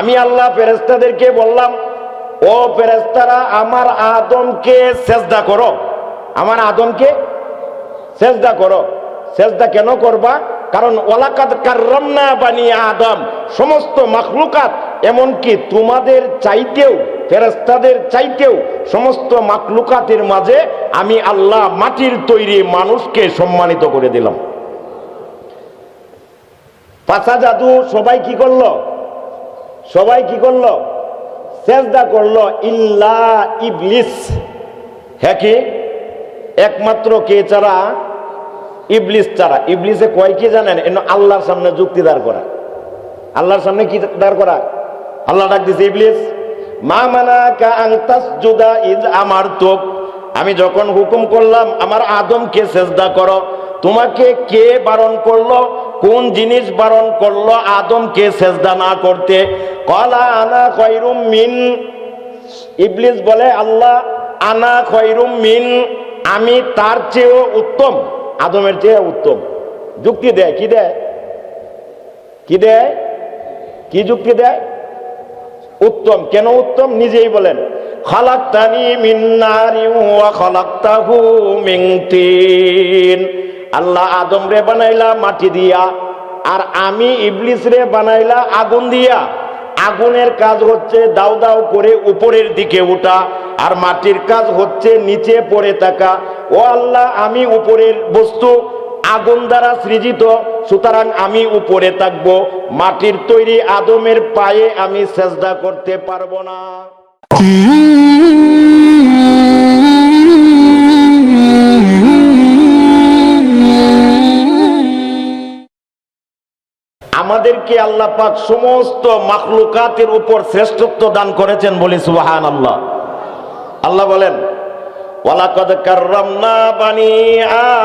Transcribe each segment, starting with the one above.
আমি আল্লাহ ফেরেশতাদেরকে বললাম, ও ফেরেশতারা, আমার আদমকে সেজদা করো, আমার আদমকে সেজদা করো। সেজদা কেন করবা? কারণ ওয়ালাকাদ কাররামনা বানি আদম, সমস্ত মাখলুকাত, এমনকি তোমাদের চাইতেও, ফেরেশতাদের চাইতেও সমস্ত মাখলুকাতের মাঝে আমি আল্লাহ মাটির তৈরি মানুষকে সম্মানিত করে দিলাম। পাঁচা জাদু সবাই কি করলো? সবাই কি করলো? সেজদা করলো, ইল্লা ইবলিস। হ্যাঁ, কি? একমাত্র কে ছাড়া? ইবলিস ছাড়া। ইবলিসে কয় কি জানেন? আল্লাহর সামনে যুক্তি দাঁড় করা। আল্লাহর সামনে কি দাঁড় করা? আল্লাহ ডাক দিছে, ইবলিস মা মানাকা আন তাসজুদা ইয আমারতুক, আমি যখন হুকুম করলাম আমার আদমকে সেজদা করো, তোমাকে কে বারণ করলো? কোন জিনিস বারণ করলো আদমকে সেজদা না করতে? ক্বালা আনা খায়রুম মিন, ইবলিস বলে, আল্লাহ আনা খায়রুম মিন, আমি তার চেয়েও উত্তম, আদমের চেয়ে উত্তম। যুক্তি দেয়, কি দেয়? কি দেয়? কি যুক্তি দেয়? উত্তম। কেন উত্তম? নিজেই বলেন, খালাকতানি মিন নারিন ওয়া খালাকতাহু মিন তিন, আল্লাহ আদম রে বানাইলা মাটি দিয়া, আর আমি ইবলিস রে বানাইলা আগুন দিয়া। আগুনের কাজ হচ্ছে দাউ দাউ করে উপরের দিকে ওঠা, আর মাটির কাজ হচ্ছে নিচে পড়ে থাকা। ও আল্লাহ, আমি উপরের বস্তু, আগুন দ্বারা সৃজিত, সুতরাং আমি উপরে থাকব, মাটির তৈরি আদমের পায়ে আমি সেজদা করতে পারবো না। আমাদেরকে আল্লাহ পাক সমস্ত মাখলুকাতের উপর শ্রেষ্ঠত্ব দান করেছেন, বলি সুবহানাল্লাহ। আল্লাহ বলেন, ওয়ালাকাদ কাররামনা বানি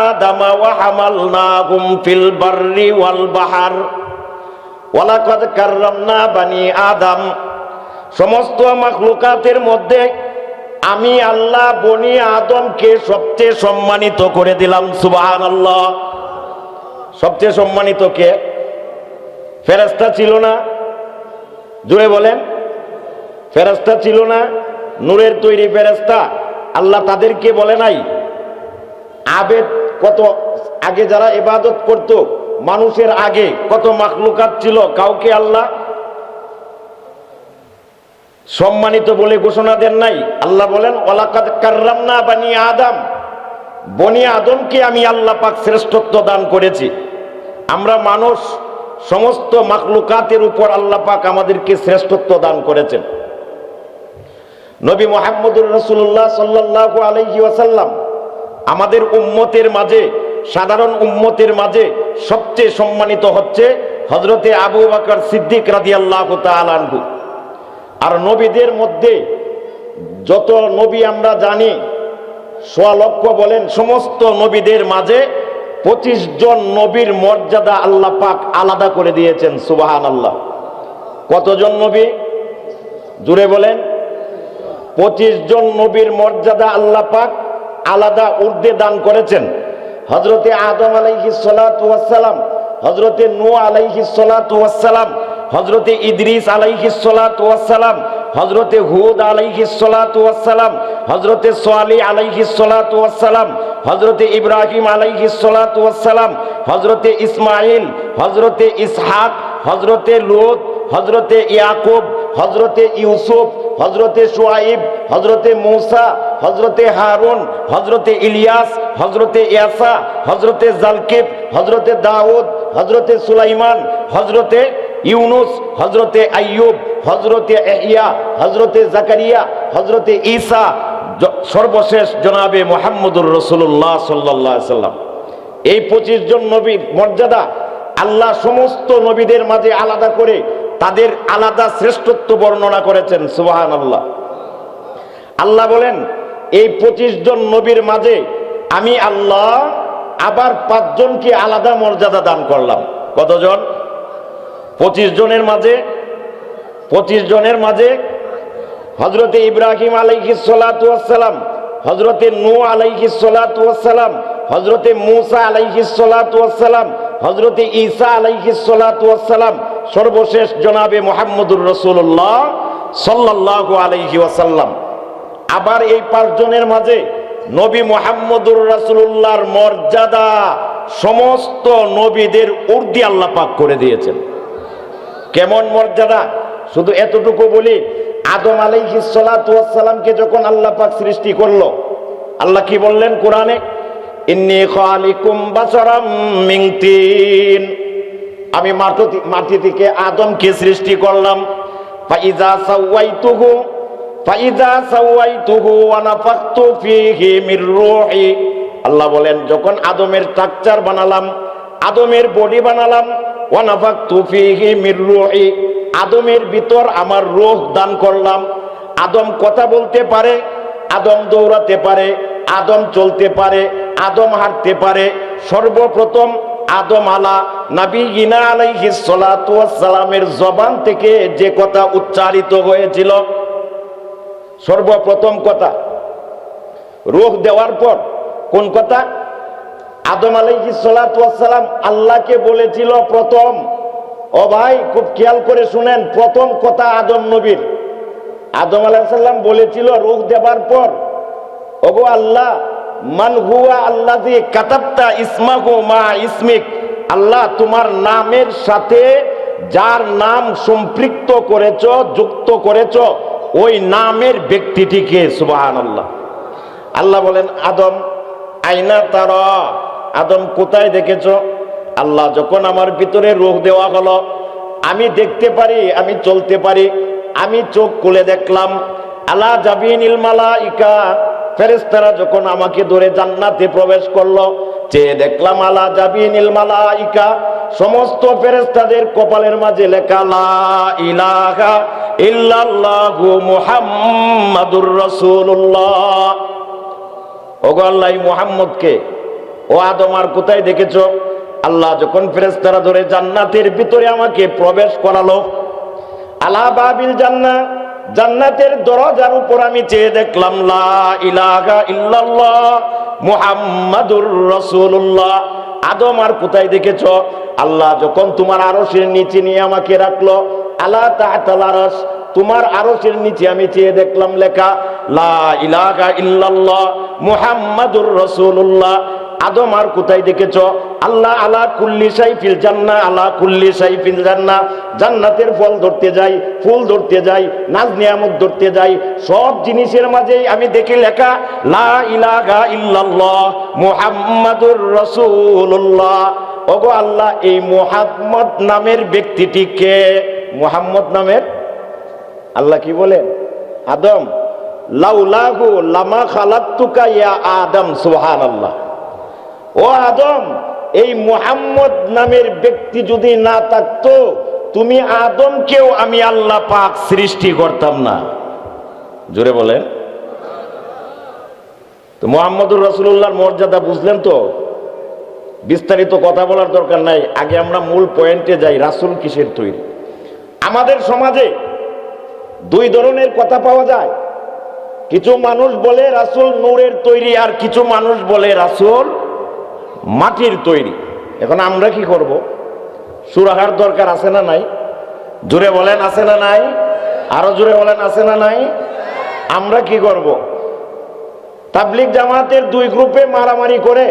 আদম ওয়া হামালনাহুম ফিল বাররি ওয়াল বাহর। ওয়ালাকাদ কাররামনা বানি আদম, সমস্ত মাখলুকাতের মধ্যে আমি আল্লাহ বনি আদমকে সবচেয়ে সম্মানিত করে দিলাম। সুবহানাল্লাহ। সবচেয়ে সম্মানিত কে? ফেরেশতা ছিল না? জোরে বলেন, ফেরেশতা ছিল না? নূরের তৈরি ফেরেশতা। আল্লাহ তাদেরকে বলে নাই? আবেদ, কত আগে যারা ইবাদত করত, মানুষের আগে কত মাখলুকাত ছিল, কাউকে আল্লাহ সম্মানিত বলে ঘোষণা দেন নাই? আল্লাহ বলেন, ওয়ালাকাদ কাররামনা বানি আদম, বনি আদমকে আমি আল্লাহ পাক শ্রেষ্ঠত্ব দান করেছি। আমরা মানুষ, সমস্ত মাখলুকাতের উপর আল্লাহ পাক আমাদেরকে শ্রেষ্ঠত্ব দান করেছেন। নবী মুহাম্মদুর রাসূলুল্লাহ সাল্লাল্লাহু আলাইহি ওয়াসাল্লাম আমাদের উম্মতের মাঝে, সাধারণ উম্মতের মাঝে সবচেয়ে সম্মানিত হচ্ছে হযরতে আবু বকর সিদ্দিক রাদিয়াল্লাহু তাআলা আনহু। আর নবীদের মধ্যে যত নবী আমরা জানি, ১০০ লক্ষ বলেন, সমস্ত নবীদের মাঝে 25 জন নবীর মর্যাদা আল্লাহ পাক আলাদা করে দিয়েছেন। সুবহানাল্লাহ। কতজন নবী? জুড়ে বলেন। 25 জন নবীর মর্যাদা আল্লাহ পাক আলাদা ঊর্ধ্বে দান করেছেন। হযরতে আদম আলাইহিস সালাতু ওয়াস সালাম, হযরতে নূহ আলাইহিস সালাতু ওয়াস সালাম, হযরতে ইদ্রিস আলাইহিস সালাতু ওয়াস সালাম, হযরতে হুদ আলাইহিস সালাতু ওয়াস সালাম, হযরতে সালেহ আলাইহিস সালাতু ওয়াস সালাম, হযরতে ইব্রাহিম আলাইহিস সালাতু ওয়াস সালাম, হযরতে ইসমাঈল, হযরতে ইসহাক, হযরতে লূত, হযরতে ইয়াকুব, হযরতে ইউসুফ, হযরতে শুআইব, হযরতে মূসা, হযরতে হারুন, হযরতে ইলিয়াস, হযরতে ইয়াসা, হযরতে জালকিব, হযরতে দাউদ, হযরতে সুলাইমান, হযরতে ইউনুস, হযরতে আইয়ুব, হযরতে ইহইয়া, হযরতে জাকারিয়া, হযরতে ঈসা, সর্বশেষ জনাবে মুহাম্মদুর রাসূলুল্লাহ সাল্লাল্লাহু আলাইহি সাল্লাম। এই 25 জন নবীর মর্যাদা আল্লাহ সমস্ত নবীদের মাঝে আলাদা করে তাদের আলাদা শ্রেষ্ঠত্ব বর্ণনা করেছেন। সুবহানাল্লাহ। আল্লাহ বলেন, এই 25 জন নবীর মাঝে আমি আল্লাহ আবার 5 জনকে আলাদা মর্যাদা দান করলাম। কতজন? 25 জনের মাঝে, 25 জনের মাঝে হযরতে ইব্রাহিম আলাইহিস সালাতু ওয়াস সালাম, হযরতে নূহ আলাইহিস সালাতু ওয়াস সালাম, হযরতে মূসা আলাইহিস সালাতু ওয়াস সালাম, হযরতে ঈসা আলাইহিস সালাতু ওয়াস সালাম, সর্বশেষ জনাবে মুহাম্মদুর রাসূলুল্লাহ সাল্লাল্লাহু আলাইহি ওয়াসাল্লাম। আবার এই পাঁচজনের মাঝে নবী মুহাম্মদুর রাসূলুল্লাহর মর্যাদা সমস্ত নবীদের ঊর্ধ্বে আল্লাহ পাক করে দিয়েছেন। কেমন মর্যাদা? শুধু এতটুকু বলি, আদম আলাইহিস সালাতু ওয়াস সালামকে যখন আল্লাহ পাক সৃষ্টি করলো, আল্লাহ কি বললেন কোরআনে? ইন্নী খালিকুম বাশারাম মিন তিন, আমি মাটি থেকে আদমকে সৃষ্টি করলাম। ফাইজা সাওয়াইতুহু ওয়া নাফাখতু ফীহি মির রূহি, আল্লাহ বলেন যখন আদমের স্ট্রাকচার বানালাম, আদমের বডি বানালাম, ওয়া নাফাখতু ফীহি মির রূহি, আদমের ভিতর আমার রূহ দান করলাম। আদম কথা বলতে পারে, আদম দৌড়াতে পারে, আদম চলতে পারে, আদম হাঁটতে পারে। সর্বপ্রথম আদম আলা নবিয়িনা আলাইহিস সালাতু ওয়াস সালামের জবান থেকে যে কথা উচ্চারিত হয়েছিল, সর্বপ্রথম কথা রূহ দেওয়ার পর কোন কথা? আদম আলাইহিস সালাতু ওয়াস সালাম আল্লাহকে বলেছিল প্রথম, ও ভাই খুব খেয়াল করে শুনেন, প্রথম কথা আদম নবীর, আদম আলাইহিস সালাম বলেছিল রূহ দেবার পর, ওগো আল্লাহ, মান হুয়া আল্লাযী কাতাবতা ইসমাহু মা ইসমিক, আল্লাহ তোমার নামের সাথে যার নাম সম্পৃক্ত করেছো, যুক্ত করেছো, ওই নামের ব্যক্তিটিকে। সুবহানাল্লাহ। আল্লাহ বলেন আদম আইনা তারা, আদম কোথায় দেখেছো? আল্লাহ যখন আমার ভিতরে রূহ দেওয়া হলো, আমি দেখতে পারি, আমি চলতে পারি, আমি চোখ খুলে দেখলাম। আলা জাবিনিল মালাইকা, ফেরেশতারা যখন আমাকে ধরে জান্নাতে প্রবেশ করলো, চেয়ে দেখলাম আলা জাবিনিল মালাইকা, সমস্ত ফেরেশতাদের কপালের মাঝে লেখা লা ইলাহা ইল্লাল্লাহু মুহাম্মাদুর রাসূলুল্লাহ। ওগো আল্লাহ, মুহাম্মদকে, ও আদম আর কোথায় দেখেছো? আল্লাহ যখন ফেরেশতারা ধরে জান্নাতের ভিতরে আমাকে প্রবেশ করালো, আলা বাবিল জান্নাহ, জান্নাতের দরজার উপর আমি চেয়ে দেখলাম লা ইলাহা ইল্লাল্লাহ মুহাম্মাদুর রাসূলুল্লাহ। আদম আর কোথায় দেখেছো? আল্লাহ যখন তোমার আরশের নিচে নিয়ে আমাকে রাখলো, আলা তাহতাল আরশ, তোমার আরশের নিচে আমি চেয়ে দেখলাম লেখা লা ইলাহা ইল্লাল্লাহ মুহাম্মাদুর রাসূলুল্লাহ। আদম আর কোথায় দেখেছো? আল্লাহ আলা কুল্লি শাই ফিল জান্নাহ, আলা কুল্লি শাই ফিল জান্নাহ, জান্নাতের ফল ধরতে যাই, ফুল ধরতে যাই, নাজ নিয়ামত ধরতে যাই, সব জিনিসের মাঝেই আমি দেখি লেখা লা ইলাহা ইল্লাল্লাহ মুহাম্মাদুর রাসূলুল্লাহ। ওগো আল্লাহ, এই মুহাম্মদ নামের ব্যক্তিটি কে? মুহাম্মদ নামের, আল্লাহ কি বলেন? আদম লাউলাহু লামা খালাকতুকা ইয়া আদম। সুবহানাল্লাহ। ও আদম, এই মুহাম্মদ নামের ব্যক্তি যদি না থাকতো, তুমি আদমকেও আমি আল্লাহ পাক সৃষ্টি করতাম না। জোরে বলেন তো। মুহাম্মদুর রাসূলুল্লাহর মর্যাদা বুঝলেন তো? বিস্তারিত কথা বলার দরকার নাই, আগে আমরা মূল পয়েন্টে যাই। রাসূল কিসের তৈরি? আমাদের সমাজে দুই ধরনের কথা পাওয়া যায়। কিছু মানুষ বলে রাসূল নূরের তৈরি, আর কিছু মানুষ বলে রাসূল মাটির তৈরি। এখন আমরা কি করব? সুরাহার দরকার আছে না নাই? জোরে বলেন আছে না নাই? আরো জোরে বলেন আছে না নাই? আমরা কি করব? তাবলীগ জামাতের দুই গ্রুপে মারামারি করে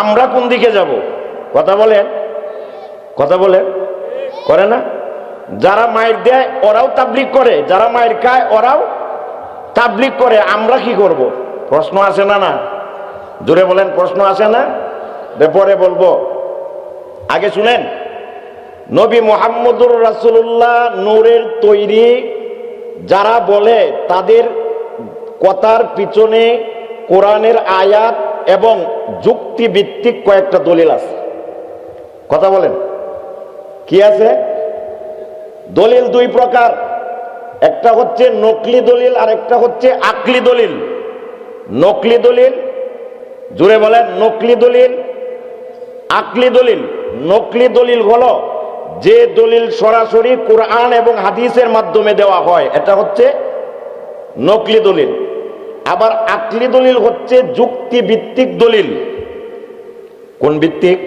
আমরা কোন দিকে যাব? কথা বলেন, কথা বলেন। করে না? যারা মাইর দেয় ওরাও তাবলীগ করে, যারা মাইর খায় ওরাও তাবলীগ করে। আমরা কি করব? প্রশ্ন আসে না? না জোরে বলেন, প্রশ্ন আসে না? পরে বলবো, আগে শুনেন। নবী মুহাম্মদুর রাসূলুল্লাহ নূরের তৈরি যারা বলে, তাদের কথার পিছনে কোরআনের আয়াত এবং যুক্তি ভিত্তিক কয়েকটা দলিল আছে। কথা বলেন, কি আছে? দলিল দুই প্রকার, একটা হচ্ছে নকলি দলিল আর একটা হচ্ছে আকলি দলিল। নকলি দলিল, জোরে বলেন, নকলি দলিল, আকলি দলিল। নকলি দলিল হলো যে দলিল সরাসরি কোরআন এবং হাদিসের মাধ্যমে দেওয়া হয়, এটা হচ্ছে নকলি দলিল। আবার আকলি দলিল হচ্ছে যুক্তি ভিত্তিক দলিল। কোন ভিত্তিক?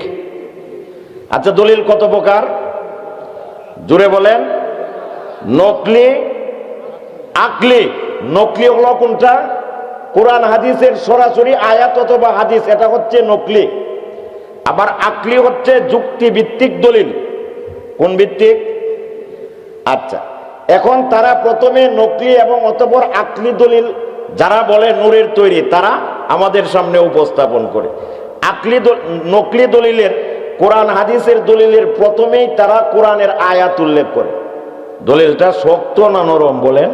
আচ্ছা, দলিল কত প্রকার? জোরে বলেন। নকলি, আকলি। নকলি হলো কোনটা? কোরআন হাদিসের সরাসরি আয়াত অথবা হাদিস, এটা হচ্ছে নকলি। আবার আকলি হচ্ছে যুক্তি ভিত্তিক দলিল। কোন ভিত্তিক? আচ্ছা, এখন তারা প্রথমে নকলি এবং অতঃপর আকলি দলিল যারা বলে নূরের তৈরি, তারা আমাদের সামনে উপস্থাপন করে। নকলি দলিলের, কোরআন হাদিসের দলিলের প্রথমেই তারা কোরআনের আয়াত উল্লেখ করে। দলিলটা শক্ত না নরম বলেন?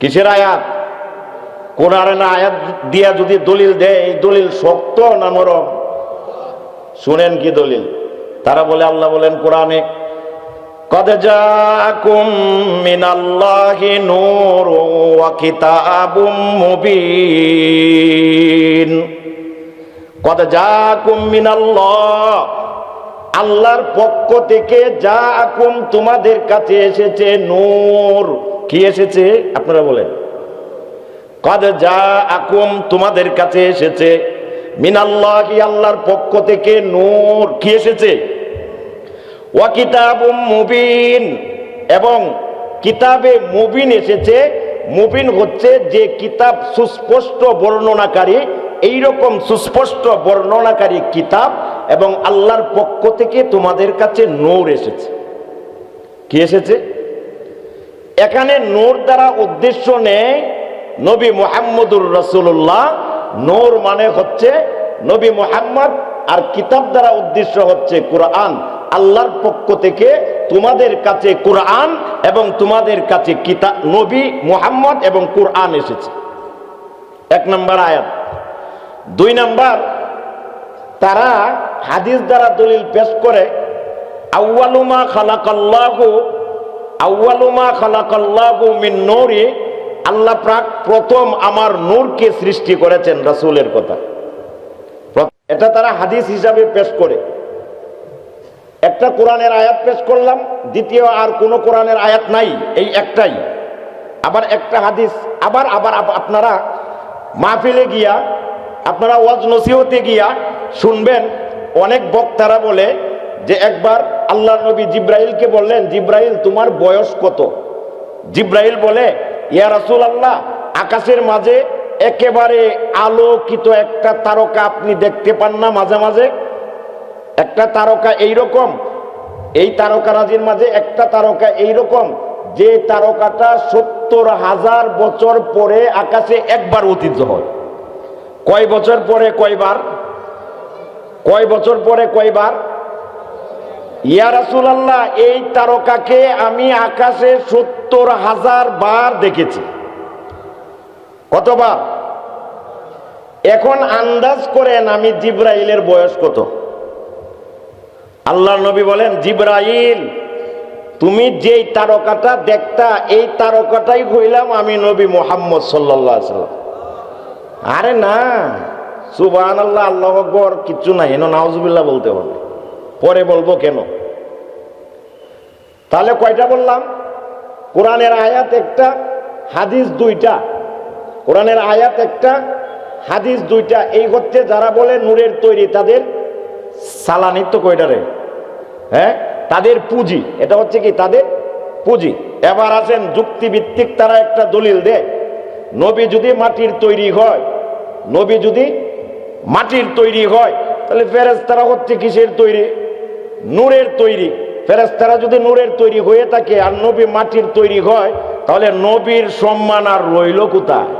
কিসের আয়াত? কোরআনের আয়াত দিয়া যদি দলিল দেয়, এই দলিল শক্ত না নরম? শুনেন কি দলিল তারা বলে। আল্লাহ বলেন কোরআনে, কদ জাআকুম মিনাল্লাহি নূরুন ওয়া কিতাবুম মুবিন। কদ জাআকুম মিনাল্লাহ, আল্লাহর পক্ষ থেকে, জাআকুম তোমাদের কাছে এসেছে, নূর। কি এসেছে আপনারা বলেন? কদ জাআকুম তোমাদের কাছে এসেছে, মিনাল্লাহি আল্লাহর পক্ষ থেকে, নূর। কি এসেছে? ওয়া কিতাবুম মুবিন, এবং কিতাবে মুবিন এসেছে। মুবিন হচ্ছে যে কিতাব সুস্পষ্ট বর্ণনাকারী, এইরকম সুস্পষ্ট বর্ণনাকারী কিতাব, এবং আল্লাহর পক্ষ থেকে তোমাদের কাছে নূর এসেছে। কি এসেছে? এখানে নূর দ্বারা উদ্দেশ্য নেই নবী মুহাম্মদুর রাসূলুল্লাহ। নূর মানে হচ্ছে নবী মুহাম্মদ, আর কিতাব দ্বারা উদ্দেশ্য হচ্ছে কোরআন। আল্লাহর পক্ষ থেকে তোমাদের কাছে কোরআন এবং তোমাদের কাছে কিতাব, নবী মুহাম্মদ এবং কোরআন এসেছে। এক নম্বর আয়াত। দুই নম্বর, তারা হাদিস দ্বারা দলিল পেশ করে, আউয়ালু মা খালাকাল্লাহু মিন নূরি, আল্লাহ পাক প্রথম আমার নূরকে সৃষ্টি করেছেন। রাসূলের কথা, এটা তারা হাদিস হিসাবে পেশ করে। একটা কোরআনের আয়াত পেশ করলাম, দ্বিতীয় আর কোনো কোরআনের আয়াত নাই, এই একটাই। আবার একটা হাদিস, আবার আপনারা মাহফিলে গিয়া, আপনারা ওয়াজ নসিহতে গিয়া শুনবেন, অনেক বক্তারা বলে যে একবার আল্লাহ নবী জিব্রাইলকে বললেন, জিব্রাইল তোমার বয়স কত? জিব্রাইল বলে, ইয়া রাসূলুল্লাহ, আকাশের মাঝে একেবারে আলোকিত একটা তারকা আপনি দেখতে পান না মাঝে মাঝে? একটা তারকা এইরকম, এই তারকারাজির মাঝে একটা তারকা এইরকম, যে তারকাটা ৭০,০০০ বছর পরে আকাশে একবার উদিত হয়। কয় বছর পরে কয়বার? কয় বছর পরে কয়বার? ইয়া রাসূলুল্লাহ, এই তারকাকে আমি আকাশে ৭০,০০০ বার দেখেছি। কতবার? এখন আন্দাজ করেন আমি জিব্রাইলের বয়স কত? আল্লাহর নবী বলেন, জিব্রাইল তুমি যেই তারকাটা দেখতা, এই তারকাটাই হইলাম আমি নবী মুহাম্মদ সাল্লাল্লাহু আলাইহি ওয়াসাল্লাম। আরে না, সুবহানাল্লাহ, আল্লাহু আকবার কিচ্ছু নাই, এনো নাউজুবিল্লাহ বলতে হবে, পরে বলবো কেন। তাহলে কয়টা বললাম? কোরআনের আয়াত একটা, হাদিস দুইটা। কোরআনের আয়াত একটা, হাদিস দুইটা। এই হচ্ছে যারা বলে নূরের তৈরি, তাদের সালানিত্ব কয়টারে? হ্যাঁ, তাদের পুঁজি। এটা হচ্ছে কি? তাদের পুঁজি। এবার আসেন যুক্তিভিত্তিক, তারা একটা দলিল দেয়, নবী যদি মাটির তৈরি হয়, নবী যদি মাটির তৈরি হয়, তাহলে ফেরেশতারা হচ্ছে কিসের তৈরি? নূরের তৈরি। ফেরেশতারা যদি নূরের তৈরি হয়ে থাকে আর নবী মাটির তৈরি হয়, তাহলে নবীর সম্মান আর রইল কোথায়?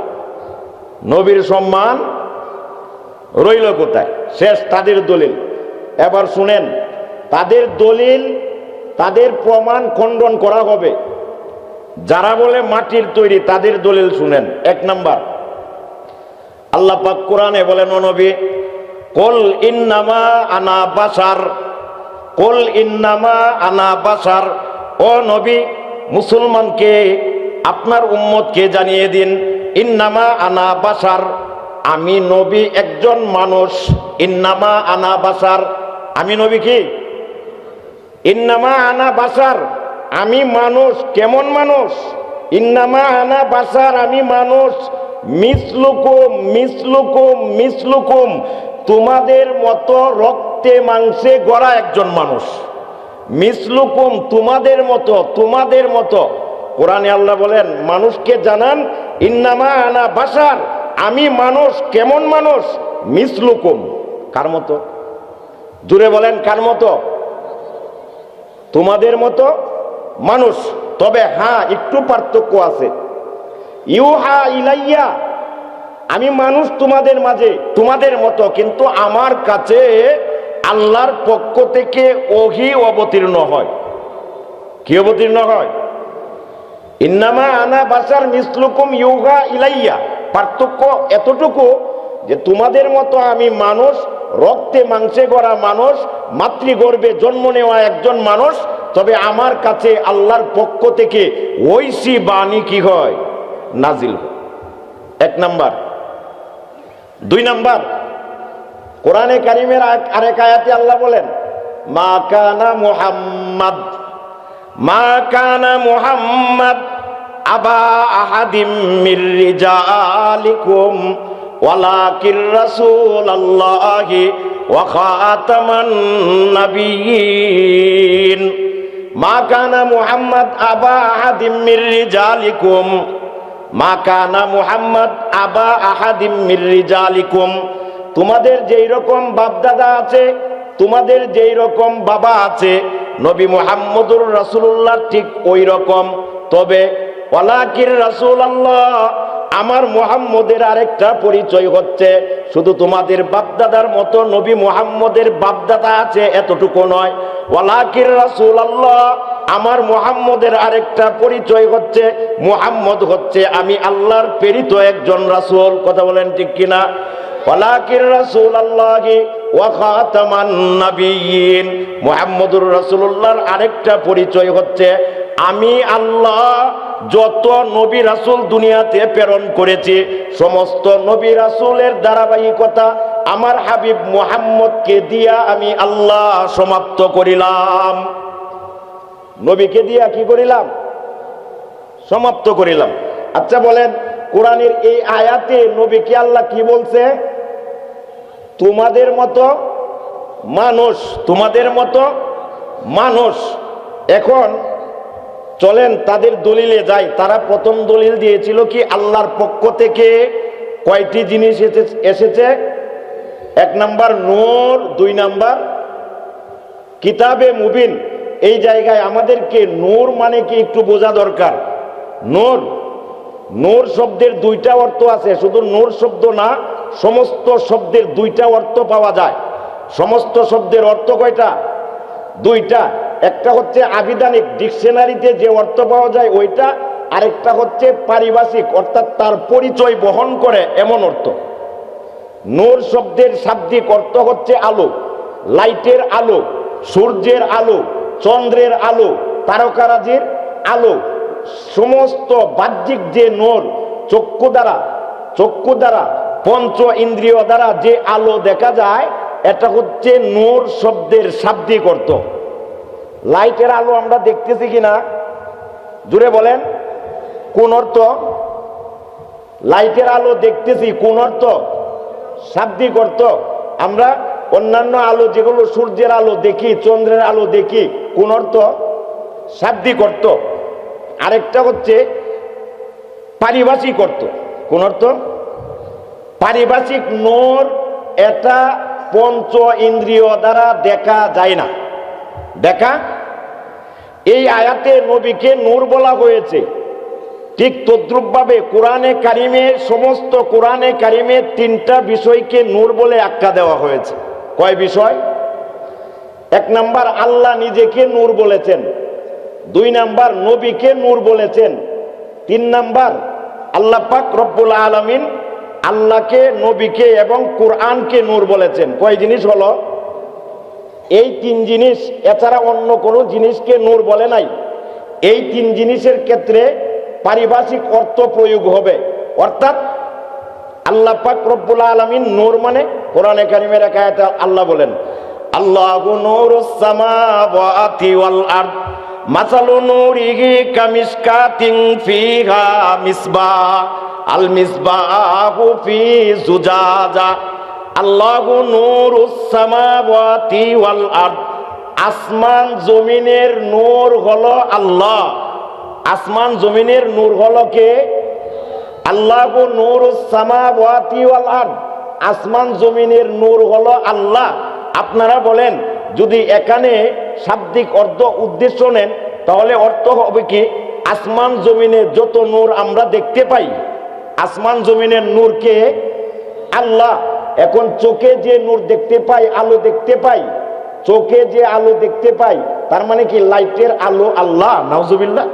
নবীর সম্মান রইল কোথায়? শেষ তাদের দলিল। এবার শুনেন, তাদের দলিল, তাদের প্রমাণ খণ্ডন করা হবে। যারা বলে মাটির তৈরি, তাদের দলিল শুনেন। এক নাম্বার, আল্লাহ পাক কোরআনে বলেন, ও নবী, কুল ইন্নামা আনা বাশার, কুল ইন্নামা আনা বাশার। ও নবী, মুসলমানকে, আপনার উম্মতকে জানিয়ে দিন, ইন্নামা আনা বাশার, আমি নবী একজন মানুষ। ইন্নামা আনা বাশার, আমি নবী কি? ইন্নামা আনা বাশার, আমি মানুষ। কেমন মানুষ? ইন্নামা আনা বাশার, আমি মানুষ। মিসলুকুম মিসলুকুম মিসলুকুম, তোমাদের মতো রক্ত রক্তে মাংসে গড়া একজন মানুষ। মিসলুকুম, তোমাদের মতো। কোরআনে আল্লাহ বলেন, মানুষকে জানান ইন্নামা আনা বাশার, আমি মানুষ। কেমন মানুষ? মিসলুকুম, কার মতো? জুড়ে বলেন, কার মতো? তোমাদের মতো মানুষ। তবে হ্যাঁ, একটু পার্থক্য আছে। ইউহা ইলাইয়া, আমি মানুষ তোমাদের মাঝে, তোমাদের মতো, কিন্তু আমার কাছে আল্লাহর পক্ষ থেকে ওহী অবতীর্ণ হয়। কি অবতীর্ণ হয়? ইন্নামা আনা বাশার মিসলুকুম ইউহা ইলাইয়া। পার্থক্য এতটুকু যে তোমাদের মতো আমি মানুষ, রক্তে মাংসে গড়া মানুষ, মাতৃগর্ভে জন্ম নেওয়া একজন মানুষ। তবে আমার কাছে আল্লাহর পক্ষ থেকে ঐশী বাণী কি হয়? নাজিল হয়। এক নাম্বার। দুই নাম্বার, কোরআনে কারিমের আরেক আয়াতে আল্লাহ বলেন, মা কানা মুহাম্মদ আবা আহাদিম মির রিজালিকুম ওয়ালাকির রাসূলুল্লাহি ওয়া খাতামান নাবিয়্যিন। মা কানা মুহাম্মদ আবা আহাদিম মির রিজালিকুম, মা কানা মুহাম্মদ আবা আহাদিম মির রিজালিকুম। তোমাদের যেই রকম বাপদাদা আছে, তোমাদের যেই রকম বাবা আছে, নবী মুহাম্মদুর রাসূলুল্লাহ ঠিক ওই রকম। তবে ওয়ালাকির রাসূলুল্লাহ, আমার মুহাম্মদের আরেকটা পরিচয় হচ্ছে, শুধু তোমাদের বাপদাদার মতো নবী মুহাম্মদের বাপদাদা আছে এতটুকু নয়। ওয়ালাকির রাসূলুল্লাহ, আমার মুহাম্মদের আরেকটা পরিচয় হচ্ছে, মুহাম্মদ হচ্ছে আমি আল্লাহর প্রেরিত একজন রাসূল। কথা বলেন ঠিক কিনা? ওয়ালাকির রাসূলুল্লাহি ওয়া খাতামান নাবিয়্যিন, মুহাম্মদুর রাসূলুল্লাহর আরেকটা পরিচয় হচ্ছে আমি আল্লাহ যত নবী রাসূল দুনিয়াতে প্রেরণ করেছি, সমস্ত নবী রাসূলের ধারাবাহিকতা আমার হাবিব মুহাম্মদকে দিয়া আমি আল্লাহ সমাপ্ত করিলাম। নবীকে দিয়া কি করিলাম? সমাপ্ত করিলাম। আচ্ছা বলেন, কোরআনের এই আয়াতে নবীকে আল্লাহ কি বলছে? তোমাদের মতো মানুষ, তোমাদের মতো মানুষ। এখন চলেন তাদের দলিলে যাই। তারা প্রথম দলিল দিয়েছিল কি? আল্লাহর পক্ষ থেকে কয়টি জিনিস এসেছে? এক নাম্বার নূর, দুই নাম্বার কিতাবে মুবিন। এই জায়গায় আমাদেরকে নূর মানে কি একটু বোঝা দরকার। নূর শব্দের দুইটা অর্থ আছে, শুধু নূর শব্দ না, সমস্ত শব্দের দুইটা অর্থ পাওয়া যায়। সমস্ত শব্দের অর্থ কয়টা? দুইটা। একটা হচ্ছে আবিধানিক, ডিকশনারিতে যে অর্থ পাওয়া যায় ওইটা, আরেকটা হচ্ছে পারিভাষিক, অর্থাৎ তার পরিচয় বহন করে এমন অর্থ। নূর শব্দের শাব্দিক অর্থ হচ্ছে আলো, লাইটের আলো, সূর্যের আলো, চন্দ্রের আলো, তারকারাজির আলো। সমস্ত বাহ্যিক যে নূর, চক্ষু দ্বারা পঞ্চ ইন্দ্রিয় দ্বারা যে আলো দেখা যায়, এটা হচ্ছে নূর শব্দের শাব্দিক অর্থ। লাইটের আলো আমরা দেখতেছি কিনা? জুড়ে বলেন, কোন অর্থ? লাইটের আলো দেখতেছি, কোন অর্থ? শাব্দিক অর্থ। আমরা অন্যান্য আলো যেগুলো সূর্যের আলো দেখি, চন্দ্রের আলো দেখি, কোন অর্থ? শাব্দিক অর্থ। আরেকটা হচ্ছে পারিভাষিক অর্থ। কোন অর্থ? পারিভাষিক নূর, এটা পঞ্চ ইন্দ্রিয় দ্বারা দেখা যায় না। দেখা, এই আয়াতে নবীকে নূর বলা হয়েছে। ঠিক তদ্রূপভাবে কোরআনে কারিমে, সমস্ত কোরআনে কারিমে তিনটা বিষয়কে নূর বলে আখ্যা দেওয়া হয়েছে। কয় বিষয়? এক নাম্বার, আল্লাহ নিজেকে নূর বলেছেন। দুই নাম্বার, নবীকে নূর বলেছেন। তিন নাম্বার, আল্লাহ পাক রব্বুল আলামিন আল্লাহকে, নবীকে এবং কোরআনকে নূর বলেছেন। কয় জিনিস হলো? এই তিন জিনিস, এছাড়া অন্য কোনো জিনিসকে নূর বলে নাই। এই তিন জিনিসের ক্ষেত্রে পারিভাষিক অর্থ প্রয়োগ হবে। অর্থাৎ আল্লাহ পাক রব্বুল আলামিন নূর মানে, কোরআনে কারিমের এক আয়াতে আল্লাহ বলেন, আল্লাহু নূরুস সামাওয়াতি ওয়াল আরদ মাসালু নূরিহি কামিশকাতিন ফিহা মিসবাহ আল মিসবাহু ফি জুজাজা আল্লাহু নূরুস সামাওয়াতি ওয়াল আরদ, আসমান জমিনের নূর হলো আল্লাহ। আসমান জমিনের নূর হলো কে? আল্লাহু নূরুস সামাওয়াতি ওয়াল আরদ, আসমান জমিনের নূর হলো আল্লাহ। আপনারা বলেন, যদি এখানে শাব্দিক অর্থ উদ্দেশ্য নেন তাহলে অর্থ হবে কি, আসমান জমিনে যত নূর আমরা দেখতে পাই, আসমান জমিনের নূর কে? আল্লাহ। এখন চোখে যে নূর দেখতে পাই, আলো দেখতে পাই, চোখে যে আলো দেখতে পাই, তার মানে কি লাইটের আলো আল্লাহ? নাউজুবিল্লাহ।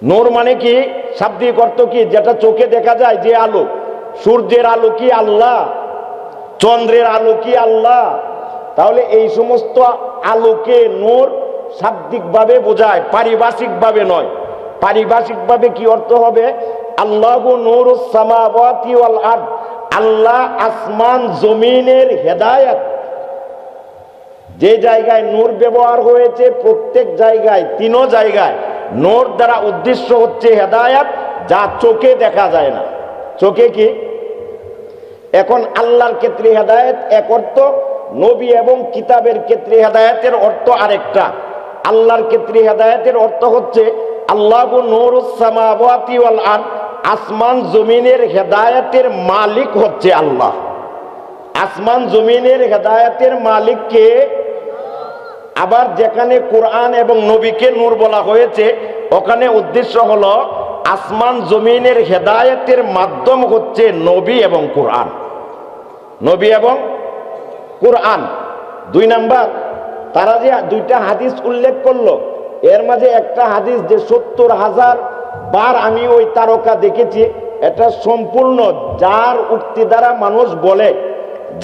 নূর মানে কি শাব্দিক অর্থ কি? যেটা চোখে দেখা যায় যে আলো। সূর্যের আলো কি আল্লাহ? চন্দ্রের আলো কি আল্লাহ? তাহলে এই সমস্ত আলোকে নূর শাব্দিকভাবে বোঝায়, পারিভাষিকভাবে নয়। পারিভাষিকভাবে কি অর্থ হবে? আল্লাহু নূরুস সামাওয়াতি ওয়াল আরদ, আল্লাহ আসমান জমিনের হেদায়েত। যে জায়গায় নূর ব্যবহার হয়েছে প্রত্যেক জায়গায়, তিনও জায়গায় নূর দ্বারা উদ্দেশ্য হচ্ছে হেদায়েত, যা চোখে দেখা যায় না। চোখে কি? এখন আল্লাহর ক্ষেত্রে হেদায়েত এক অর্থ, নবী এবং কিতাবের ক্ষেত্রে হেদায়েতের অর্থ আরেকটা। আল্লাহর ক্ষেত্রে হেদায়েতের অর্থ হচ্ছে আল্লাহু নূরুস সামাওয়াতি ওয়াল আরদ, আসমান জমিনের হেদায়েতের মালিক হচ্ছে আল্লাহ। আসমান জমিনের হেদায়েতের মালিক কে? আবার যেখানে কোরআন এবং নবীকে নূর বলা হয়েছে, ওখানে উদ্দেশ্য হলো আসমান জমিনের হেদায়েতের মাধ্যম হচ্ছে নবী এবং কোরআন। নবী এবং কোরআন। 2 নাম্বার, তারা যে 2টা হাদিস উল্লেখ করলো, এর মাঝে একটা হাদিস যে 70,000 বার আমি ওই তারকা দেখেছি, এটা সম্পূর্ণ যার উক্তি দ্বারা মানুষ বলে,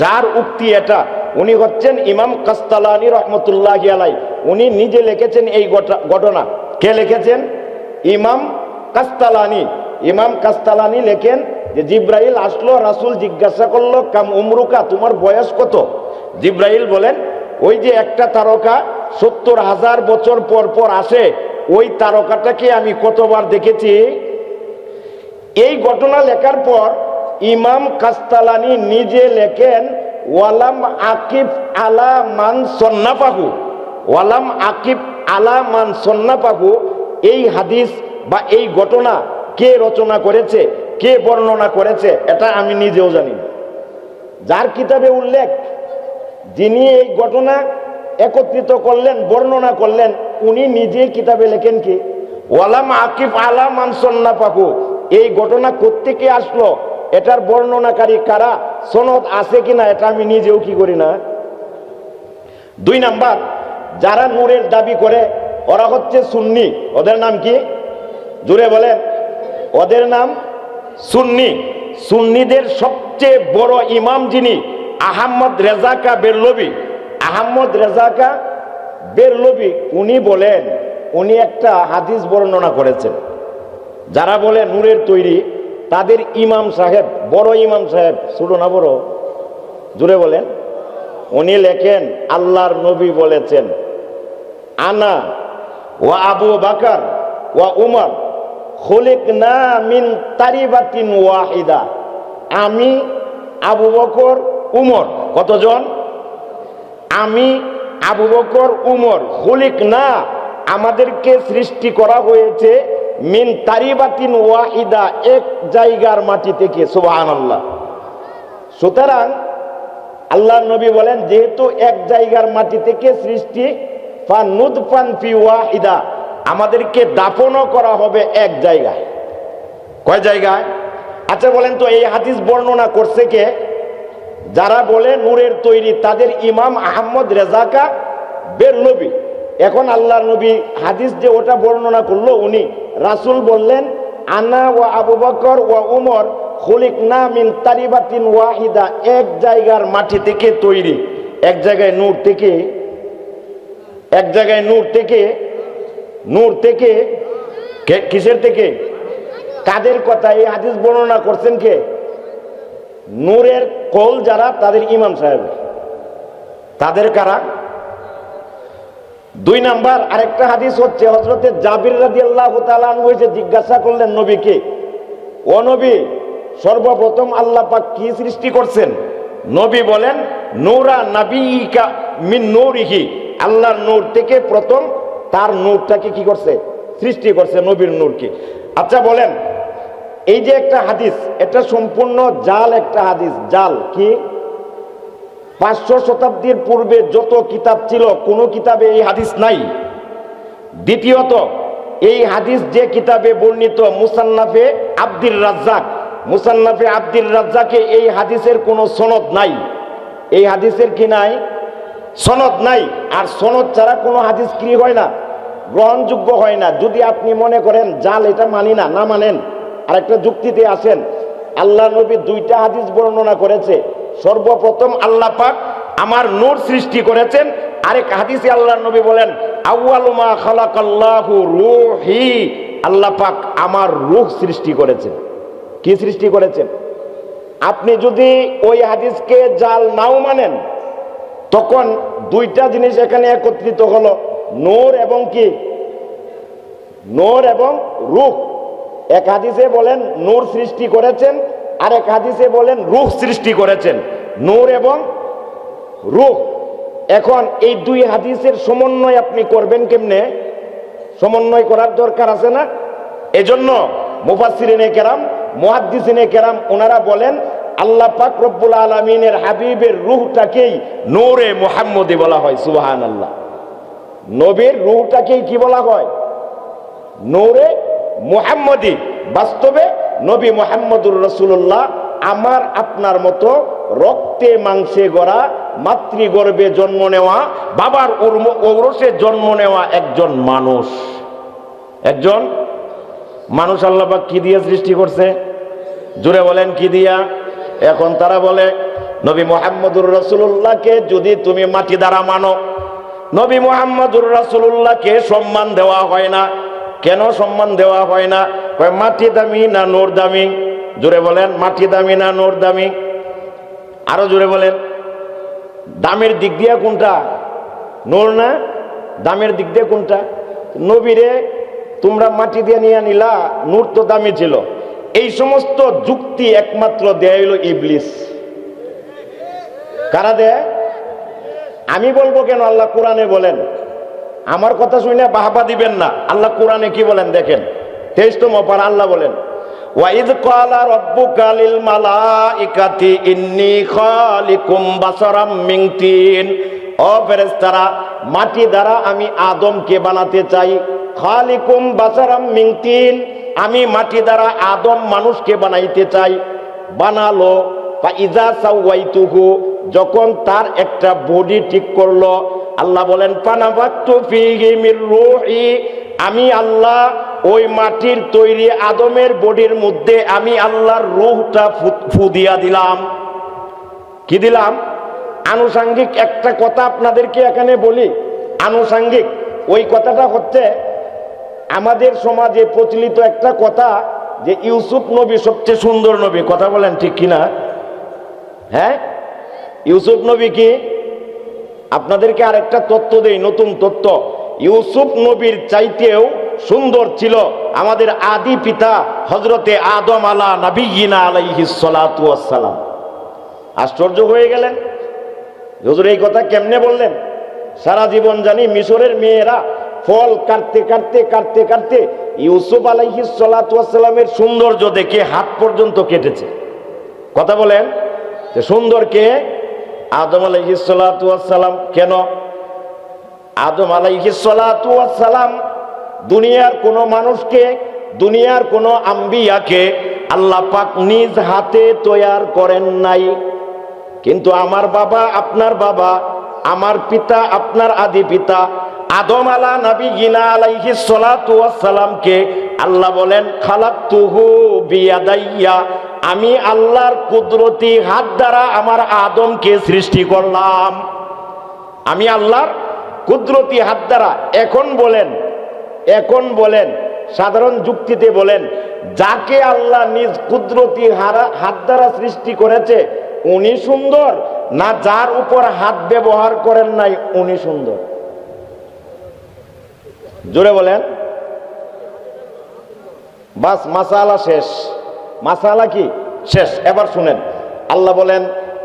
যার উক্তি এটা, উনি হচ্ছেন ইমাম কাস্তালানি রহমতুল্লাহি আলাইহি। উনি নিজে লিখেছেন এই ঘটনা। কে লিখেছেন? ইমাম কাস্তালানি। ইমাম কাস্তালানি লেখেন যে জিব্রাইল আসলো, রাসূল জিজ্ঞাসা করলো কাম উমরুকা, তোমার বয়স কত? জিব্রাইল বলেন, ওই যে একটা তারকা 70,000 বছর পর পর আসে, ওই তারকাটাকে আমি কতবার দেখেছি। এই ঘটনা লেখার পর ইমাম কাস্তালানি নিজে লেখেন, ওয়ালাম আকিব আলা মান সন্নাফাহু, ওয়ালাম আকিব আলা মান সন্নাফাহু। এই হাদিস বা এই ঘটনা কে রচনা করেছে, কে বর্ণনা করেছে, এটা আমি নিজেও জানি না। যার কিতাবে উল্লেখ, যিনি এই ঘটনা একত্রিত করলেন, বর্ণনা করলেন, উনি নিজে কিতাবে লেখেন কি ওয়ালাম আকিব আলা মান সন্নাফাহু। এই ঘটনা কোত্থেকে আসলো, এটার বর্ণনাকারী কারা, সনদ আছে কিনা, এটা আমি নিজেও কি করি না। 2 নাম্বার, যারা নূরের দাবি করে ওরা হচ্ছে সুন্নি। ওদের নাম কি? জুড়ে বলেন। ওদের নাম সুন্নি। সুন্নিদের সবচেয়ে বড় ইমাম যিনি, আহমদ রেজা বেরলভী। আহমদ রেজা বেরলভী উনি বলেন, উনি একটা হাদিস বর্ণনা করেছেন। যারা বলে নূরের তৈরি, তাদের ইমাম সাহেব, বড় ইমাম সাহেব, ছোট না বড়? জুড়ে বলেন। উনি লেখেন, আল্লাহর নবী বলেছেন, আনা ওয়া আবু বকর ওয়া উমর খুলিকনা মিন তারিবাতিন ওয়াহিদা। আমি, আবু বকর, উমর। কতজন? আমি, আবু বকর, উমর, খুলিকনা, আমাদেরকে সৃষ্টি করা হয়েছে, মিন তারিবাতিন ওয়াহিদা, এক জায়গার মাটি থেকে। সুবহানাল্লাহ। সুতরাং আল্লাহর নবী বলেন, যেহেতু এক জায়গার মাটি থেকে সৃষ্টি, ফানুদফান ফি ওয়াহিদা, আমাদেরকে দাফনও করা হবে এক জায়গায়। কয় জায়গায়? আচ্ছা বলেন তো, এই হাদিস বর্ণনা করছে কে? যারা বলে নূরের তৈরি, তাদের ইমাম আহমদ রেজা বেরলভী। এখন আল্লাহর নবী হাদিস যে ওটা বর্ণনা করলো, উনি, রাসূল বললেন, আনা ওয়া আবু বকর ওয়া উমর খুলিকনা মিন তারিবাতিন ওয়াহিদা, এক জায়গার মাটি থেকে তৈরি। এক জায়গায় নূর থেকে, এক জায়গায় নূর থেকে, নূর থেকে কিসের থেকে? কাদের কথা? এই হাদিস বর্ণনা করছেন কে? নূরের কল যারা, তাদের ইমাম সাহেব। তাদের কারা? 2 নাম্বার, আরেকটা হাদিস হচ্ছে হযরতে জাবির রাদিয়াল্লাহু তাআলা আনহু জিজ্ঞাসা করলেন নবীকে, ও নবী, সর্বপ্রথম আল্লাহ পাক কি সৃষ্টি করছেন? নবী বলেন নূরা নাবিকা মিন নূরিহি, আল্লাহর নূর থেকে প্রথম তার নূরটাকে কি করছে? সৃষ্টি করছে, নবীর নূরকে। আচ্ছা বলেন, এই যে একটা হাদিস, এটা সম্পূর্ণ জাল একটা হাদিস। জাল কি? 500 শতাব্দীর পূর্বে যত কিতাব ছিল কোনো কিতাবে এই হাদিস নাই। দ্বিতীয়ত, এই হাদিস যে কিতাবে বর্ণিত মুসান্নাফে আব্দুর রাজ্জাক, মুসান্নাফে আব্দুর রাজ্জাকে এই হাদিসের কোনো সনদ নাই। এই হাদিসের কি নাই? সনদ নাই। আর সনদ ছাড়া কোনো হাদিস কি হয় না? গ্রহণযোগ্য হয় না। যদি আপনি মনে করেন জাল, এটা মানি না, না মানেন, আর একটা যুক্তিতে আসেন। আল্লাহ নবী 2টা হাদিস বর্ণনা করেছে। সর্বপ্রথম আল্লাহ পাক আমার নূর সৃষ্টি করেছেন। আরেক হাদিসে আল্লাহ নবী বলেন আউয়ালু মা খালাকাল্লাহু রূহি, আল্লাহ পাক আমার রূহ সৃষ্টি করেছেন। কি সৃষ্টি করেছেন? আপনি যদি ওই হাদিসকে জাল নাও মানেন, তখন 2টা জিনিস এখানে একত্রিত হলো, নূর এবং কি? নূর এবং রূহ। এক হাদিসে বলেন নূর সৃষ্টি করেছেন, আর এক হাদিসে বলেন রূহ সৃষ্টি করেছেন। নূর এবং রূহ। এখন এই 2 হাদিসের সমন্বয় আপনি করবেন কেমনে? সমন্বয় করার দরকার আছে না? এজন্য মুফাসসিরিনে কেরাম, মুহাদ্দিসিনে কেরাম ওনারা বলেন আল্লাহ পাক রব্বুল আলামিনের হাবিবের রূহটাকেই নূরে মুহাম্মদি বলা হয়। সুবহানাল্লাহ। নবীর রূহটাকেই কি বলা হয়? নূরে মুহাম্মদি। বাস্তবে নবী মুহাম্মদুর রাসূলুল্লাহ আমার আপনার মতো রক্তে মাংসে গড়া, মাতৃগর্ভে জন্ম নেওয়া, বাবার ঔরসে জন্ম নেওয়া একজন মানুষ। একজন মানুষ আল্লাহ পাক কি দিয়ে সৃষ্টি করছে? জোরে বলেন কি দিয়া? এখন তারা বলে নবী মুহাম্মদুর রাসূলুল্লাহকে যদি তুমি মাটি দ্বারা মানো, নবী মুহাম্মদুর রাসূলুল্লাহকে সম্মান দেওয়া হয় না। কেন সম্মান দেওয়া হয় না? কয় মাটি দামি না নূর দামি? জোরে বলেন, মাটি দামি না নূর দামি? আরো জোরে বলেন, দামের দিক দিয়ে কোনটা? নূর না? দামের দিক দিয়ে কোনটা? নবীরে তোমরা মাটি দিয়ে নিয়ে নিলা, নূর তো দামি ছিল। এই সমস্ত যুক্তি একমাত্র দেয় হলো ইবলিস। কারা দেয়? আমি বলবো কেন? আল্লাহ কোরআনে বলেন। আমার কথা শুনে বাহবা দিবেন না। আল্লাহ কোরআনে কি বলেন দেখেন, 23তম পারা আল্লাহ বলেন ওয়াইদ ক্বালা রাব্বুকা লিল মালাইকাতি ইন্নী খালিকুম বাশারাম মিন তিন। ও ফেরেশতারা, মাটি দ্বারা আমি আদমকে বানাতে চাই। খালিকুম বাশারাম মিন তিন, আমি মাটি দ্বারা আদম মানুষকে বানাইতে চাই। বানালো, ফাইজা সাওয়াইতুহু, যখন তার একটা বডি ঠিক করলো, আল্লাহ বলেন ফানাফাতু ফীহি মির রূহি, আমি আল্লাহ ওই মাটির তৈরি আদমের বডির মধ্যে আমি আল্লাহর রূহটা ফু দিয়া দিলাম। কি দিলাম? আনুষাঙ্গিক একটা কথা আপনাদেরকে এখানে বলি, আনুষাঙ্গিক। ওই কথাটা হচ্ছে আমাদের সমাজে প্রচলিত একটা কথা যে ইউসুফ নবী সবচেয়ে সুন্দর নবী। কথা বলেন ঠিক কিনা? হ্যাঁ, ইউসুফ নবী কি? আপনাদেরকে আরেকটা তথ্য দেই, নতুন তথ্য। ইউসুফ নবীর চাইতেও সুন্দর ছিল আমাদের আদি পিতা হযরতে আদম আলা নবিয়িনা আলাইহিস সালাতু ওয়াস সালাম। আশ্চর্য হয়ে গেলেন, হুজুর এই কথা কেমনে বললেন? সারা জীবন জানি মিশরের মেয়েরা ফল কাটতে কাটতে কাটতে কাটতে ইউসুফ আলাইহিস সালাতু ওয়াস সালামের সৌন্দর্য দেখে হাত পর্যন্ত কেটেছে। কথা বলেন, যে সুন্দর কে? আদম আলাইহিস সালাতু ওয়াস সালাম। কেন? আদম আলাইহিস সালাতু ওয়াস সালাম দুনিয়ার কোন মানুষকে, দুনিয়ার কোন আম্বিয়াকে আল্লাহ পাক নিজ হাতে তৈয়ার করেন নাই। কিন্তু আমার বাবা, আপনার বাবা, আমার পিতা, আপনার আদি পিতা আদম আলা নবিয়িনা আলাইহিস সালাতু ওয়াস সালামকে আল্লাহ বলেন খালাকতুহু বিয়াদাইয়া, আমি আল্লাহর কুদরতি হাত দ্বারা আমার আদমকে সৃষ্টি করলাম। আমি আল্লাহর কুদরতি হাত দ্বারা। এখন বলেন সাধারণ যুক্তিতে বলেন, যাকে আল্লাহ নিজ কুদরতি হাত দ্বারা সৃষ্টি করেছে উনি সুন্দর, না যার উপর হাত ব্যবহার করেন নাই উনি সুন্দর? জোরে বলেন। বাস মাসালা শেষ। মাসালা কি? শেষ। এবার শুনেন, আল্লাহ বলেন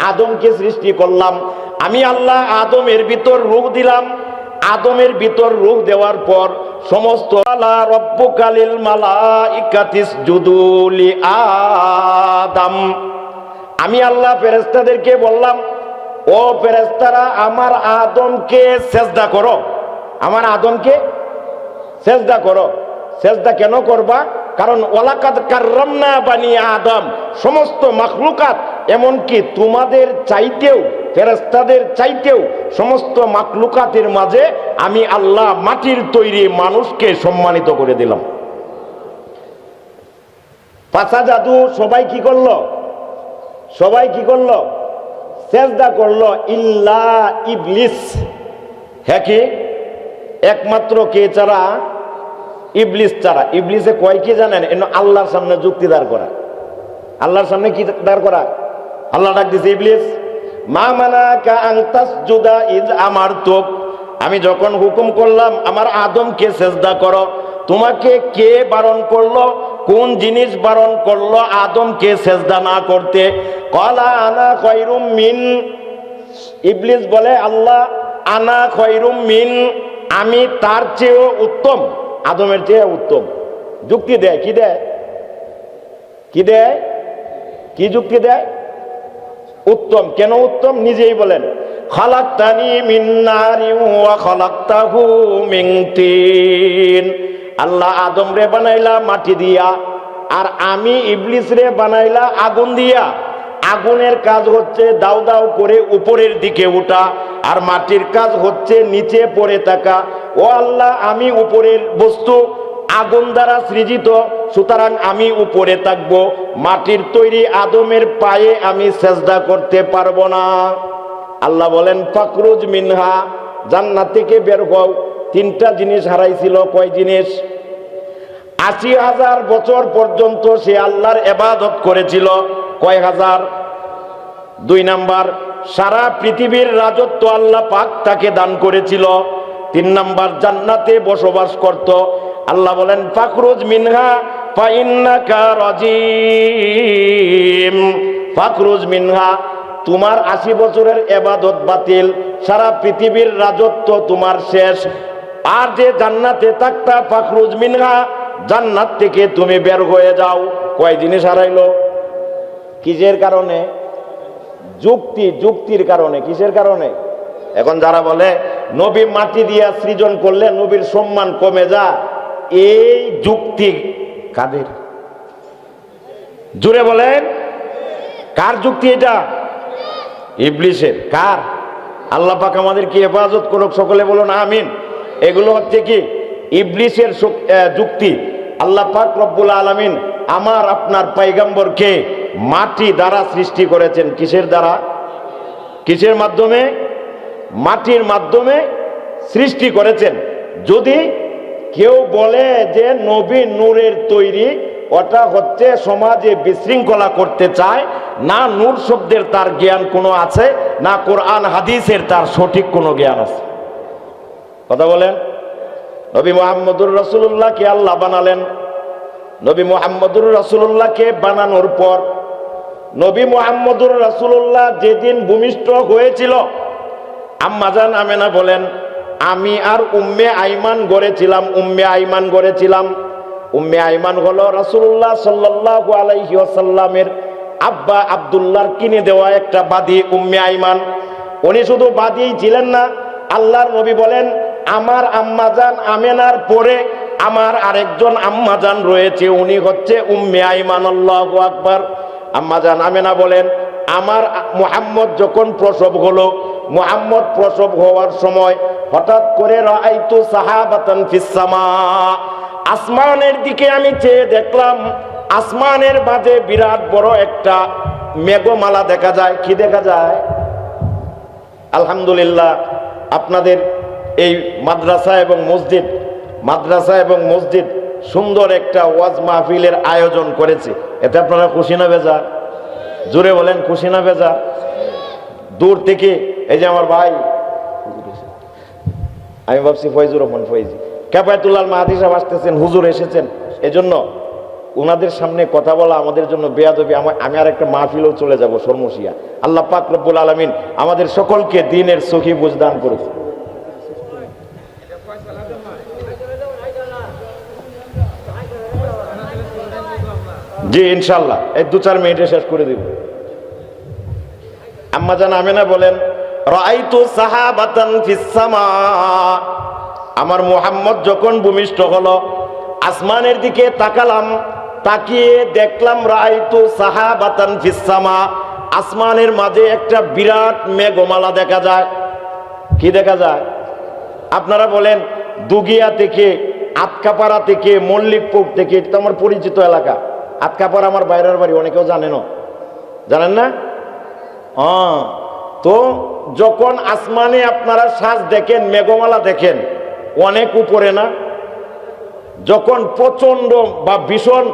আদমকে সৃষ্টি করলাম আমি আল্লাহ, আদমের ভিতর রূহ দিলাম। আদমের ভিতর রূহ দেওয়ার পর সমস্ত আলা রব্বুকালিল মালাইকাতিস জুদুলি আদম, আমি আল্লাহ ফেরেশতাদেরকে বললাম, ও ফেরেশতারা আমার আদমকে সেজদা করো, আমার আদমকে সেজদা করো। সেজদা কেন করবা? কারণ ওয়ালাকাদ কাররামনা বানি আদম, সমস্ত মাখলুকাত, এমনকি তোমাদের চাইতেও, ফেরেশতাদের চাইতেও সমস্ত মাখলুকাতের মাঝে আমি আল্লাহ মাটির তৈরি মানুষকে সম্মানিত করে দিলাম। পাঁচা জাদু সবাই কি করলো? সবাই কি করলো? সেজদা করলো, ইল্লা ইবলিস। হ্যাঁ, কি একমাত্র কে ছাড়া? ইবলিস ছাড়া। ইবলিসে কয় কি জানেন? আল্লাহর সামনে যুক্তি দাঁড় করা। আল্লাহর সামনে কি দাঁড় করা? আল্লাহ ডাক দিছে, ইবলিস মা মানাকা আন তাসজুদা ইয আমারতুক, আমি যখন হুকুম করলাম আমার আদমকে সেজদা করো, তোমাকে কে বারণ করলো? কোন জিনিস বারণ করলো আদমকে সেজদা না করতে? ক্বালা আনা খায়রুম মিন, ইবলিস বলে আল্লাহ আনা খায়রুম মিন, আমি তার চেয়েও উত্তম, আদমের চেয়ে উত্তম। যুক্তি দেয়, কি দেয়? কি দেয়? কি যুক্তি দেয়? উত্তম। কেন উত্তম? নিজেই বলেন, খালাকতানি মিন নারিন ওয়া খালাকতাহু মিন তিন, আল্লাহ আদম রে বানাইলা মাটি দিয়া, আর আমি ইবলিস রে বানাইলা আগুন দিয়া। আগুনের কাজ হচ্ছে দাউ দাউ করে উপরের দিকে ওঠা, আর মাটির কাজ হচ্ছে নিচে পড়ে থাকা। ও আল্লাহ, আমি উপরের বস্তু, আগুন দ্বারা সৃজিত, সুতরাং আমি উপরে থাকব, মাটির তৈরি আদমের পায়ে আমি সেজদা করতে পারবো না। আল্লাহ বলেন ফাকরুজ মিনহা, জান্নাত থেকে বের হও। তিনটা জিনিস হারাইছিল। কয় জিনিস? ৮০,০০০ বছর পর্যন্ত সে আল্লাহর ইবাদত করেছিল। কয় হাজার? ২ নাম্বার, সারা পৃথিবীর রাজত্ব আল্লাহ পাক তাকে দান করেছিল। ৩ নাম্বার, জান্নাতে বসবাস করত। আল্লাহ বলেন ফাকরুজ মিনহা ফাইন্নাকা রাজিম, ফাকরুজ মিনহা, তোমার ৮০ বছরের ইবাদত বাতিল, সারা পৃথিবীর রাজত্ব তোমার শেষ। আর যে জান্নাতে থাকতা, ফাকরুজ মিনহা, জান্নাত থেকে তুমি বের হয়ে যাও। কয় জিনিস হারাইলো? কিসের কারণে? যুক্তির কারণে। কিসের কারণে? এখন যারা বলে নবী মাটি দিয়া সৃজন করলে নবীর সম্মান কমে যায়, এই যুক্তি কাদের? জুড়ে বলেন, কার যুক্তি এটা? ইবলিসের। কার? আল্লাহ পাক আমাদের কি হেফাজত করুক, সকলে বলুন আমিন। এগুলো হচ্ছে কি ইবলিসের যুক্তি। আল্লাহ পাক রব্বুল আলামিন আমার আপনার পয়গম্বরকে মাটি দ্বারা সৃষ্টি করেছেন। কিসের দ্বারা? কিসের মাধ্যমে? মাটির মাধ্যমে সৃষ্টি করেছেন। যদি কেউ বলে যে নবী নূরের তৈরি, ওটা হচ্ছে সমাজে বিশৃঙ্খলা করতে চায়, না নূর শব্দের তার জ্ঞান কোনো আছে, না কোরআন হাদিসের তার সঠিক কোনো জ্ঞান আছে। কথা বলেন। নবী মুহাম্মদুর রাসূলুল্লাহকে আল্লাহ বানালেন। নবী মুহাম্মদুর রাসূলুল্লাহকে বানানোর পর নবী মুহাম্মদুর রাসূলুল্লাহ যেদিন ভূমিষ্ঠ হয়েছিল, আম্মাজান আমেনা বলেন আমি আর উম্মে আইমান গড়েছিলাম। উম্মে আইমান হলো রাসূলুল্লাহ সাল্লাল্লাহু আলাইহি ওয়াসাল্লামের আব্বা আব্দুল্লাহর কিনে দেওয়া একটা বাদী। উম্মে আইমান, উনি শুধু বাদীই ছিলেন না, আল্লাহর নবী বলেন আমার আম্মাজান আমেনার পরে আমার আরেকজন আম্মাজান রয়েছে, উনি হচ্ছে উম্মে আইমান। আল্লাহু আকবার। আম্মাজান আমেনা বলেন আমার মুহাম্মদ যখন প্রসব হলো, মুহাম্মদ প্রসব হওয়ার সময় হঠাৎ করে রাআইতু সাহাবাতান ফিস সামা, আসমানের দিকে আমি চেয়ে দেখলাম, আসমানের মাঝে বিরাট বড় একটা মেঘমালা দেখা যায়। কি দেখা যায়? আলহামদুলিল্লাহ, আপনাদের এই মাদ্রাসা এবং মসজিদ সুন্দর একটা ওয়াজ মাহফিলের আয়োজন করেছে। এতে আপনারা খুশি না বেজার? জোরে বলেন, খুশি না বেজার? দূর থেকে এই যে আমার ভাই, আমি ভাবছি ফয়জুর রহমান ফয়জি, ক্যাফায়েতুল্লাহ মাহাদি সাহেব আসতেছেন, হুজুর এসেছেন, এজন্য ওনাদের সামনে কথা বলা আমাদের জন্য বেয়াদবি। আমি আর একটা মাহফিলেও চলে যাব শর্মশিয়া। আল্লাহ পাক রব্বুল আলামিন আমাদের সকলকে দ্বীনের সহি বুঝ দান করুন। জি ইনশাআল্লাহ এই 2-4 মিনিটে শেষ করে দিব। আম্মা জান আমেনা বলেন, রাআইতু সাহাবাতান ফিস সামা, আমার মুহাম্মদ যখন ভূমিষ্ঠ হলো আসমানের দিকে তাকালাম, তাকিয়ে দেখলাম রাআইতু সাহাবাতান ফিস সামা, আসমানের মাঝে একটা বিরাট মেঘমালা দেখা যায়। কি দেখা যায়? আপনারা বলেন দুগিয়া থেকে, আতকাপাড়া থেকে, মল্লিকপুর থেকে, এটা আমার পরিচিত এলাকা। আতকাপাড়া আমার বাইরের বাড়ি, অনেকেও জানেন। জানেন না? তো যখন আসমানে আপনারা সাজ দেখেন, মেঘমালা দেখেন, অনেক উপরে না? যখন প্রচন্ড বা ভীষণ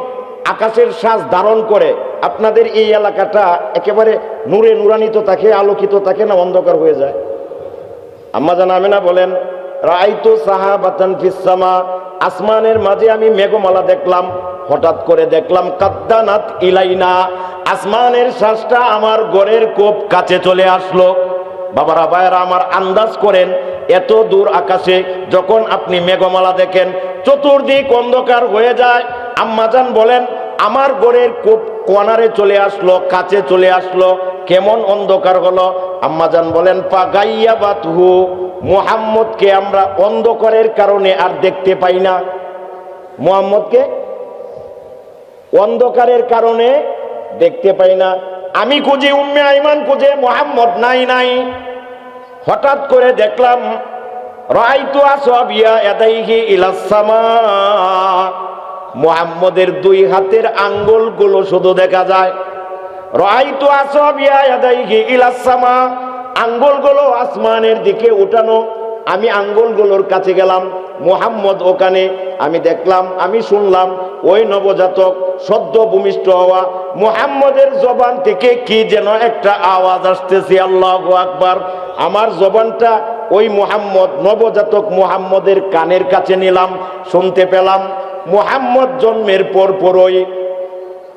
আকাশের সাজ ধারণ করে, আপনাদের এই এলাকাটা একেবারে নূরে নূরান্বিত থাকে, আলোকিত থাকে না অন্ধকার হয়ে যায়? আম্মা জান আমেনা বলেন, রাআইতু সাহাবাতান ফিস সামা, আসমানের মাঝে আমি মেঘমালা দেখলাম। হঠাৎ করে দেখলাম কাদ্দানাত ইলাইনা, আসমানের শ্বাসটা আমার ঘরের খুব কাছে চলে আসলো। বাবারা ভাইয়েরা আমার, আন্দাজ করেন এত দূর আকাশে যখন আপনি মেঘমালা দেখেন, চতুর্দিক অন্ধকার হয়ে যায়। আম্মাজান বলেন আমার ঘরের খুব কোনারে চলে আসলো, কাছে চলে আসলো। কেমন অন্ধকার হলো? আম্মাজান বলেন ফাগাইয়াবাতহু, মুহাম্মদকে আমরা অন্ধকারের কারণে আর দেখতে পাই না। মুহাম্মদকে অন্ধকারের কারণে দেখতে পাই না। আমি খুঁজি, উম্মে আইমান খুঁজে, মুহাম্মদ নাই। হঠাৎ করে দেখলাম রাআইতু আসওয়াবিয়া ইয়াদাইহি ইলাস সামা, মুহাম্মদের 2 হাতের আঙ্গুলগুলো শুধু দেখা যায়। রাআইতু আসওয়াবিয়া ইয়াদাইহি ইলাস সামা, আঙ্গুলগুলো আসমানের দিকে উঠানো। আমি আঙ্গুলগুলোর কাছে গেলাম, মুহাম্মদ ওখানে। আমি দেখলাম, আমি শুনলাম ওই নবজাতক সদ্য ভূমিষ্ঠ হওয়া মুহাম্মদের জবান থেকে কি যেন একটা আওয়াজ আসতেছে, আল্লাহু আকবার। আমার জবানটা ওই মুহাম্মদ, নবজাতক মুহাম্মদের কানের কাছে নিলাম, শুনতে পেলাম মুহাম্মদ জন্মের পরপরই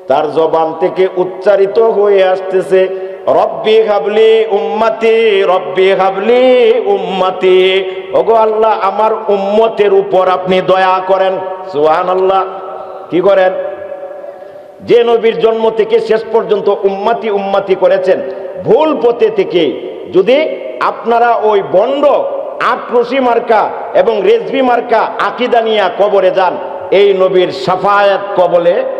তার জবান থেকে উচ্চারিত হয়ে আসতেছে, রব্বি হাবলি উম্মতি, রব্বি হাবলি উম্মতি। ওগো আল্লাহ, আমার উম্মতের উপর আপনি দয়া করেন। সুবহানাল্লাহ। কি করেন? যে নবীর জন্ম থেকে শেষ পর্যন্ত উম্মতি উম্মতি করেছেন, ভুল পথে থেকে যদি আপনারা ওই বন্ড আটরশি মার্কা এবং রেজবি মার্কা আকীদা নিয়ে কবরে যান, এই নবীর শাফায়াত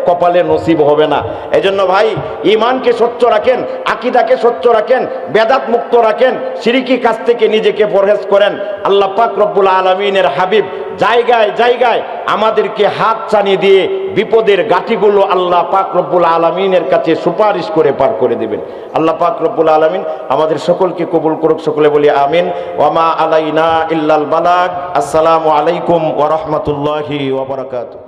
কপালে নসিব হবে না। এজন্য ভাই, ঈমানকে স্বচ্ছ রাখেন, আকীদাকে স্বচ্ছ রাখেন, বেদাত মুক্ত রাখেন, শিরকি কাজ থেকে নিজেকে পরহেজ করেন। আল্লাহ পাক রব্বুল আলামিনের হাবিব জায়গায় জায়গায় আমাদেরকে হাত চানি দিয়ে বিপদের গাঁঠিগুলো আল্লাহ পাক রব্বুল আলামিনের কাছে সুপারিশ করে পার করে দিবেন। আল্লাহ পাক রব্বুল আলামিন আমাদের সকলকে কবুল করুক। সকলে বলি আমিন। ওয়ামা আলাইনা ইল্লাল বালাগ। আসসালামু আলাইকুম ওয়া রাহমাতুল্লাহি ওয়া বারাকাতুহু।